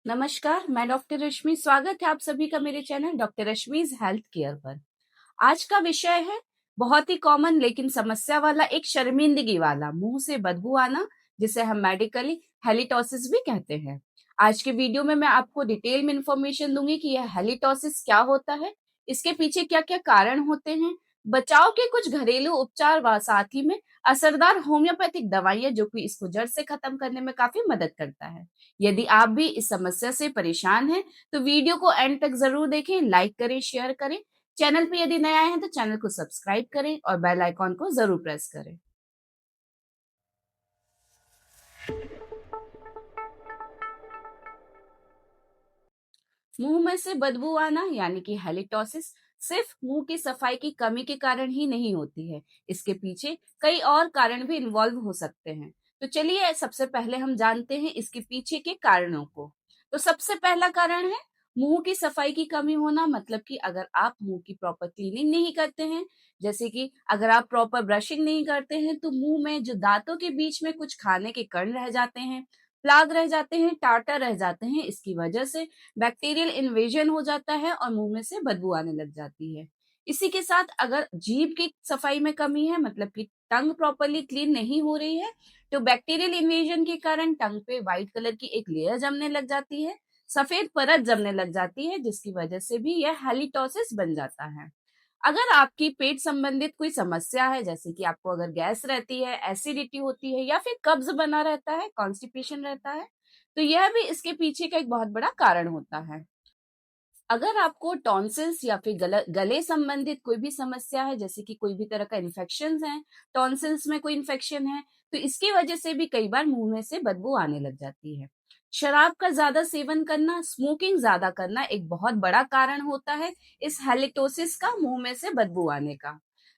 नमस्कार, मैं डॉक्टर रश्मि। स्वागत है आप सभी का मेरे चैनल डॉक्टर रश्मिज हेल्थ केयर पर। आज का विषय है बहुत ही कॉमन लेकिन समस्या वाला एक शर्मिंदगी वाला मुंह से बदबू आना, जिसे हम मेडिकली हेलिटोसिस भी कहते हैं। आज के वीडियो में मैं आपको डिटेल में इंफॉर्मेशन दूंगी कि यह हेलिटोसिस क्या होता है, इसके पीछे क्या क्या कारण होते हैं, बचाव के कुछ घरेलू उपचार व साथ ही में असरदार होम्योपैथिक दवाइयां जो कि इसको जड़ से खत्म करने में काफी मदद करता है। यदि आप भी इस समस्या से परेशान हैं तो वीडियो को एंड तक जरूर देखें, लाइक करें, शेयर करें। चैनल पे यदि नए आए हैं तो चैनल को सब्सक्राइब करें और बेल आइकॉन को जरूर प्रेस करें। मुंह में से बदबू आना यानी कि हेलिटोसिस सिर्फ मुंह की सफाई की कमी के कारण ही नहीं होती है। इसके पीछे कई और कारण भी इन्वॉल्व हो सकते हैं। तो चलिए सबसे पहले हम जानते हैं इसके पीछे के कारणों को। तो सबसे पहला कारण है मुंह की सफाई की कमी होना, मतलब कि अगर आप मुंह की प्रॉपर क्लीनिंग नहीं करते हैं, जैसे कि अगर आप प्रॉपर ब्रशिंग नहीं करते हैं तो मुंह में जो दांतों के बीच में कुछ खाने के कण रह जाते हैं, प्लाग रह जाते हैं, टाटा रह जाते हैं। इसकी वजह से बैक्टीरियल इन्वेजन हो जाता है और मुंह में से बदबू आने लग जाती है। इसी के साथ अगर जीभ की सफाई में कमी है, मतलब कि टंग प्रॉपरली क्लीन नहीं हो रही है, तो बैक्टीरियल इन्वेजन के कारण टंग पे व्हाइट कलर की एक लेयर जमने लग जाती है, सफेद परत जमने लग जाती है, जिसकी वजह से भी यह हेलिटोसिस बन जाता है। अगर आपकी पेट संबंधित कोई समस्या है, जैसे कि आपको अगर गैस रहती है, एसिडिटी होती है या फिर कब्ज बना रहता है, कॉन्स्टिपेशन रहता है, तो यह भी इसके पीछे का एक बहुत बड़ा कारण होता है। अगर आपको टॉन्सिल्स या फिर गले संबंधित कोई भी समस्या है, जैसे कि कोई भी तरह का इन्फेक्शन है, टॉन्सिल्स में कोई इन्फेक्शन है, तो इसकी वजह से भी कई बार मुंह में से बदबू आने लग जाती है। शराब का ज्यादा सेवन करना, स्मोकिंग ज्यादा करना एक बहुत बड़ा कारण होता है इस हेलिटोसिस का, मुंह में से बदबू आने का।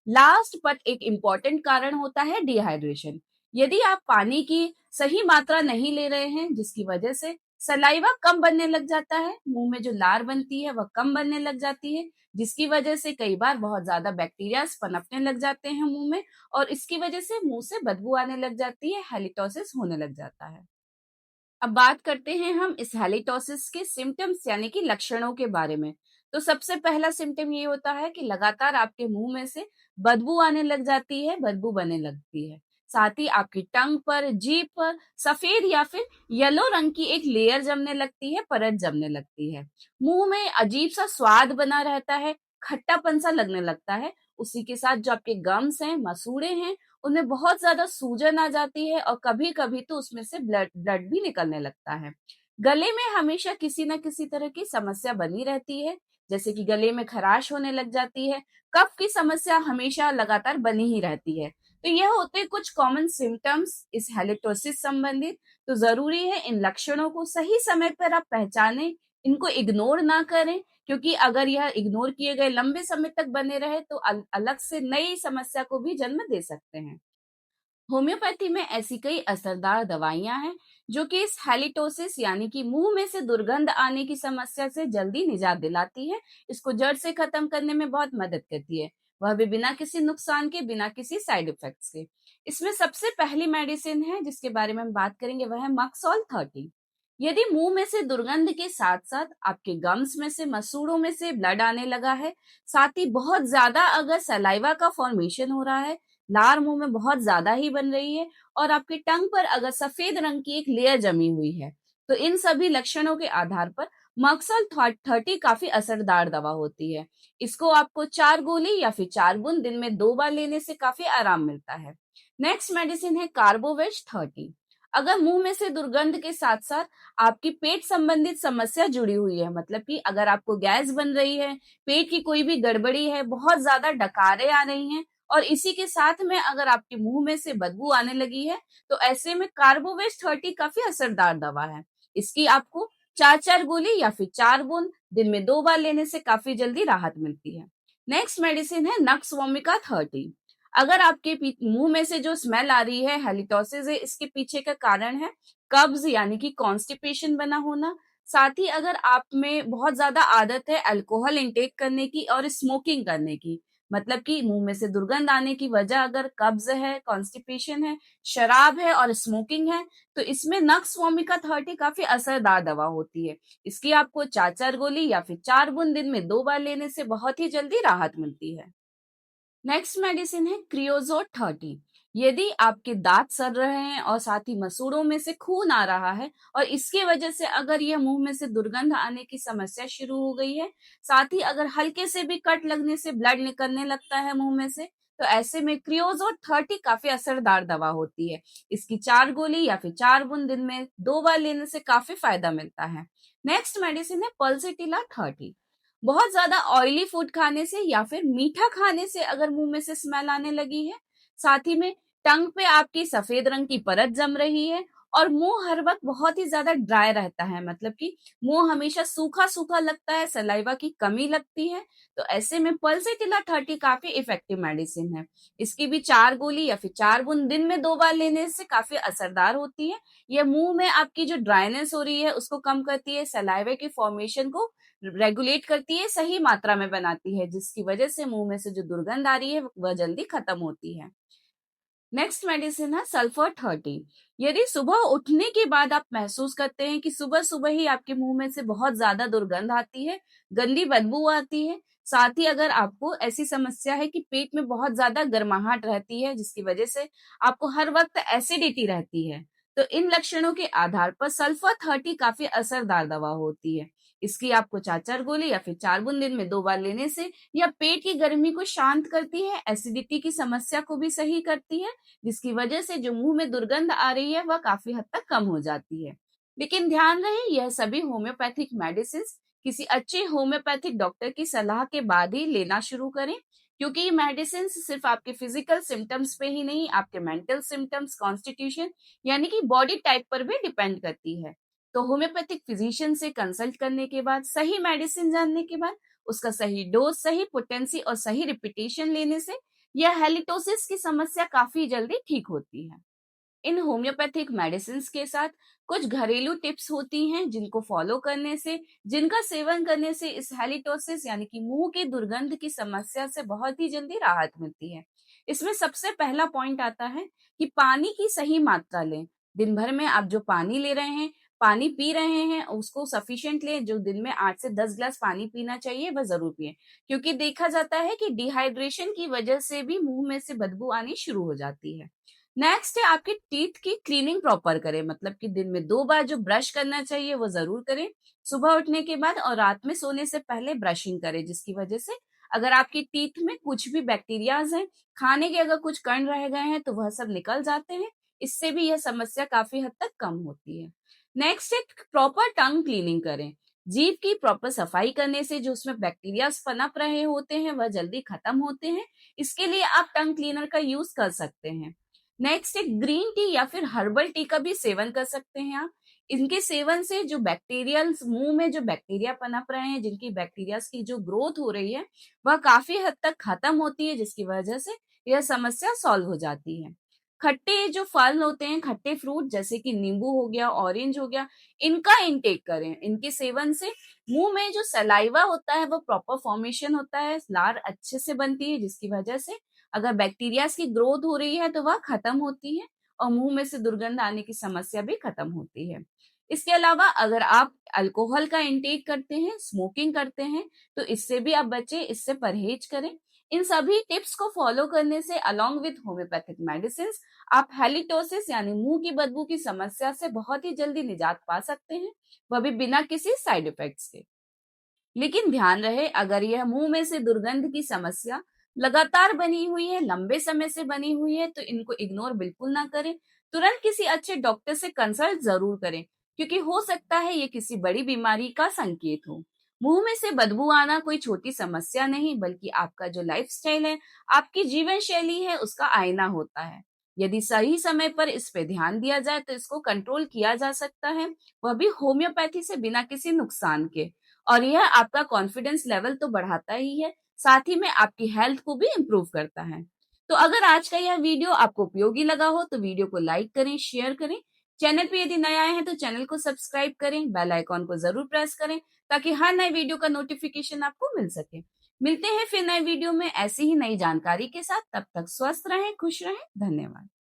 लास्ट बट एक इम्पॉर्टेंट कारण होता है डिहाइड्रेशन। यदि आप पानी की सही मात्रा नहीं ले रहे हैं, जिसकी वजह से सलाइवा कम बनने लग जाता है, मुंह में जो लार बनती है वह कम बनने लग जाती है, जिसकी वजह से कई बार बहुत ज्यादा बैक्टीरिया पनपने लग जाते हैं मुंह में, और इसकी वजह से मुंह से बदबू आने लग जाती है, हेलिटोसिस होने लग जाता है। अब बात करते हैं हम इस हेलिटोसिस के सिम्टम्स यानी कि लक्षणों के बारे में। तो सबसे पहला सिम्टम ये होता है कि लगातार आपके मुंह में से बदबू आने लग जाती है, बदबू बनने लगती है। साथ ही आपकी टंग पर, जीभ पर सफेद या फिर येलो रंग की एक लेयर जमने लगती है, परत जमने लगती है। मुंह में अजीब सा स्वाद बना रहता है, खट्टापन सा लगने लगता है। उसी के साथ जो आपके गम्स हैं, मसूड़े हैं, उनमें बहुत ज्यादा सूजन आ जाती है और कभी कभी तो उसमें से ब्लड ब्लड भी निकलने लगता है। गले में हमेशा किसी ना किसी तरह की समस्या बनी रहती है, जैसे कि गले में खराश होने लग जाती है, कफ की समस्या हमेशा लगातार बनी ही रहती है। तो यह होते हैं कुछ कॉमन सिम्टम्स इस हेलिटोसिस संबंधित। तो जरूरी है इन लक्षणों को सही समय पर आप पहचानें, इनको इग्नोर ना करें, क्योंकि अगर यह इग्नोर किए गए लंबे समय तक बने रहे तो अलग से नई समस्या को भी जन्म दे सकते हैं। होम्योपैथी में ऐसी कई असरदार दवाइयां हैं जो कि इस हेलिटोसिस यानी कि मुंह में से दुर्गंध आने की समस्या से जल्दी निजात दिलाती है, इसको जड़ से खत्म करने में बहुत मदद करती है, वह भी बिना किसी नुकसान के, बिना किसी साइड इफेक्ट्स के। इसमें सबसे पहली मेडिसिन है जिसके बारे में हम बात करेंगे, वह है मक्सॉल 30। यदि मुंह में से दुर्गंध के साथ साथ आपके गम्स में से, मसूड़ों में से ब्लड आने लगा है, साथ ही बहुत ज्यादा अगर सलाइवा का फॉर्मेशन हो रहा है, लार मुंह में बहुत ज्यादा ही बन रही है, और आपकी टंग पर अगर सफेद रंग की एक लेयर जमी हुई है, तो इन सभी लक्षणों के आधार पर मक्सल 30 काफी असरदार दवा होती है। इसको आपको 4 गोली या फिर 4 बूंद दिन में 2 बार लेने से काफी आराम मिलता है। नेक्स्ट मेडिसिन है कार्बोवेज 30। अगर मुंह में से दुर्गंध के साथ साथ आपकी पेट संबंधित समस्या जुड़ी हुई है, मतलब कि अगर आपको गैस बन रही है, पेट की कोई भी गड़बड़ी है, बहुत ज्यादा डकारें आ रही हैं, और इसी के साथ में अगर आपके मुंह में से बदबू आने लगी है, तो ऐसे में कार्बोवेज 30 काफी असरदार दवा है। इसकी आपको 4 4 गोली या फिर 4 बूंद दिन में 2 बार लेने से काफी जल्दी राहत मिलती है। नेक्स्ट मेडिसिन है नक्स वोमिका 30। अगर आपके मुंह में से जो स्मेल आ रही है, हेलिटोसिस है, इसके पीछे का कारण है कब्ज यानी कि कॉन्स्टिपेशन बना होना। साथ ही अगर आप में बहुत ज्यादा आदत है अल्कोहल इंटेक करने की और स्मोकिंग करने की, मतलब कि मुंह में से दुर्गंध आने की वजह अगर कब्ज है, कॉन्स्टिपेशन है, शराब है और स्मोकिंग है, तो इसमें नक्स वोमिका 30 काफी असरदार दवा होती है। इसकी आपको 4-4 गोली या फिर 4 बूंद दिन में 2 बार लेने से बहुत ही जल्दी राहत मिलती है। नेक्स्ट मेडिसिन है क्रियोजोट 30। यदि आपके दांत सड़ रहे हैं और साथ ही मसूड़ों में से खून आ रहा है और इसकी वजह से अगर यह मुंह में से दुर्गंध आने की समस्या शुरू हो गई है, साथ ही अगर हल्के से भी कट लगने से ब्लड निकलने लगता है मुंह में से, तो ऐसे में क्रियोजोट 30 काफी असरदार दवा होती है। इसकी 4 गोली या फिर 4 बूंद दिन में 2 बार लेने से काफी फायदा मिलता है। नेक्स्ट मेडिसिन है पल्सेटिला 30। बहुत ज्यादा ऑयली फूड खाने से या फिर मीठा खाने से अगर मुंह में से स्मेल आने लगी है, साथ ही में टंग पे आपकी सफेद रंग की परत जम रही है और मुंह हर वक्त बहुत ही ज्यादा ड्राई रहता है, मतलब कि मुंह हमेशा सूखा सूखा लगता है, सलाइवा की कमी लगती है, तो ऐसे में पल्सेटिला 30 काफी इफेक्टिव मेडिसिन है। इसकी भी 4 गोली या फिर 4 बूंद दिन में 2 बार लेने से काफी असरदार होती है। यह मुंह में आपकी जो ड्राइनेस हो रही है उसको कम करती है, सलाइवे के फॉर्मेशन को रेगुलेट करती है, सही मात्रा में बनाती है, जिसकी वजह से मुंह में से जो दुर्गंध आ रही है वह जल्दी खत्म होती है। नेक्स्ट मेडिसिन है सल्फर 30। यदि सुबह उठने के बाद आप महसूस करते हैं कि सुबह सुबह ही आपके मुंह में से बहुत ज्यादा दुर्गंध आती है, गंदी बदबू आती है, साथ ही अगर आपको ऐसी समस्या है कि पेट में बहुत ज्यादा गर्माहट रहती है जिसकी वजह से आपको हर वक्त एसिडिटी रहती है, तो इन लक्षणों के आधार पर सल्फर 30 काफी असरदार दवा होती है। इसकी आपको 4-4 गोली या फिर 4 बूंद दिन में 2 बार लेने से यह पेट की गर्मी को शांत करती है, एसिडिटी की समस्या को भी सही करती है, जिसकी वजह से जो मुंह में दुर्गंध आ रही है वह काफी हद तक कम हो जाती है। लेकिन ध्यान रहे यह सभी होम्योपैथिक मेडिसिन किसी अच्छे होम्योपैथिक डॉक्टर की सलाह के बाद ही लेना शुरू करें, क्योंकि ये मेडिसिन सिर्फ आपके फिजिकल सिम्टम्स पे ही नहीं, आपके मेंटल सिम्टम्स, कॉन्स्टिट्यूशन यानी कि बॉडी टाइप पर भी डिपेंड करती है। तो होम्योपैथिक फिजिशियन से कंसल्ट करने के बाद, सही मेडिसिन जानने के बाद, उसका सही डोज, सही पोटेंसी और सही रिपीटेशन लेने से यह हेलिटोसिस की समस्या काफी जल्दी ठीक होती है। इन होम्योपैथिक मेडिसिन के साथ कुछ घरेलू टिप्स होती हैं जिनको फॉलो करने से, जिनका सेवन करने से इस हेलिटोसिस यानी कि मुंह की दुर्गंध की समस्या से बहुत ही जल्दी राहत मिलती है। इसमें सबसे पहला पॉइंट आता है कि पानी की सही मात्रा लें। दिन भर में आप जो पानी ले रहे हैं, पानी पी रहे हैं, उसको सफिशिएंट लें। जो दिन में 8 से 10 ग्लास पानी पीना चाहिए वह जरूर पिए, क्योंकि देखा जाता है कि डिहाइड्रेशन की वजह से भी मुंह में से बदबू आनी शुरू हो जाती है। नेक्स्ट है आपके टीथ की क्लीनिंग प्रॉपर करें, मतलब कि दिन में 2 बार जो ब्रश करना चाहिए वो जरूर करें। सुबह उठने के बाद और रात में सोने से पहले ब्रशिंग करें, जिसकी वजह से अगर आपकी टीथ में कुछ भी बैक्टीरियाज हैं, खाने के अगर कुछ कण रह गए हैं तो वह सब निकल जाते हैं। इससे भी यह समस्या काफी हद तक कम होती है। नेक्स्ट है प्रॉपर टंग क्लीनिंग करें। जीभ की प्रॉपर सफाई करने से जो उसमें बैक्टीरिया पनप रहे होते हैं वह जल्दी खत्म होते हैं। इसके लिए आप टंग क्लीनर का यूज कर सकते हैं। नेक्स्ट एक ग्रीन टी या फिर हर्बल टी का भी सेवन कर सकते हैं आप। इनके सेवन से जो बैक्टीरियल मुंह में जो बैक्टीरिया पनप रहे हैं, जिनकी बैक्टीरिया की जो ग्रोथ हो रही है वह काफी हद तक खत्म होती है, जिसकी वजह से यह समस्या सॉल्व हो जाती है। खट्टे जो फल होते हैं, खट्टे फ्रूट जैसे कि नींबू हो गया, ऑरेंज हो गया, इनका इंटेक करें। इनके सेवन से मुंह में जो सलाइवा होता है वो प्रॉपर फॉर्मेशन होता है, लार अच्छे से बनती है, जिसकी वजह से अगर बैक्टीरियाज की ग्रोथ हो रही है तो वह खत्म होती है और मुंह में से दुर्गंध आने की समस्या भी खत्म होती है। इसके अलावा अगर आप अल्कोहल का इंटेक करते हैं, स्मोकिंग करते हैं, तो इससे भी आप बचें, इससे परहेज करें। इन सभी टिप्स को फॉलो करने से अलोंग विद होम्योपैथिक मेडिसिन आप हेलिटोसिस यानी मुंह की बदबू की समस्या से बहुत ही जल्दी निजात पा सकते हैं, वह भी बिना किसी साइड इफेक्ट्स के। लेकिन ध्यान रहे अगर यह मुंह में से दुर्गंध की समस्या लगातार बनी हुई है, लंबे समय से बनी हुई है, तो इनको इग्नोर बिल्कुल ना करें। तुरंत किसी अच्छे डॉक्टर से कंसल्ट जरूर करें, क्योंकि हो सकता है ये किसी बड़ी बीमारी का संकेत हो। मुंह में से बदबू आना कोई छोटी समस्या नहीं, बल्कि आपका जो लाइफस्टाइल है, आपकी जीवन शैली है, उसका आईना होता है। यदि सही समय पर इस पे ध्यान दिया जाए तो इसको कंट्रोल किया जा सकता है, वह भी होम्योपैथी से बिना किसी नुकसान के। और यह आपका कॉन्फिडेंस लेवल तो बढ़ाता ही है, साथ ही में आपकी हेल्थ को भी इम्प्रूव करता है। तो अगर आज का यह वीडियो आपको उपयोगी लगा हो तो वीडियो को लाइक करें, शेयर करें। चैनल पे यदि नए आए हैं तो चैनल को सब्सक्राइब करें, बेल आइकॉन को जरूर प्रेस करें, ताकि हर नए वीडियो का नोटिफिकेशन आपको मिल सके। मिलते हैं फिर नए वीडियो में ऐसी ही नई जानकारी के साथ। तब तक स्वस्थ रहें, खुश रहें। धन्यवाद।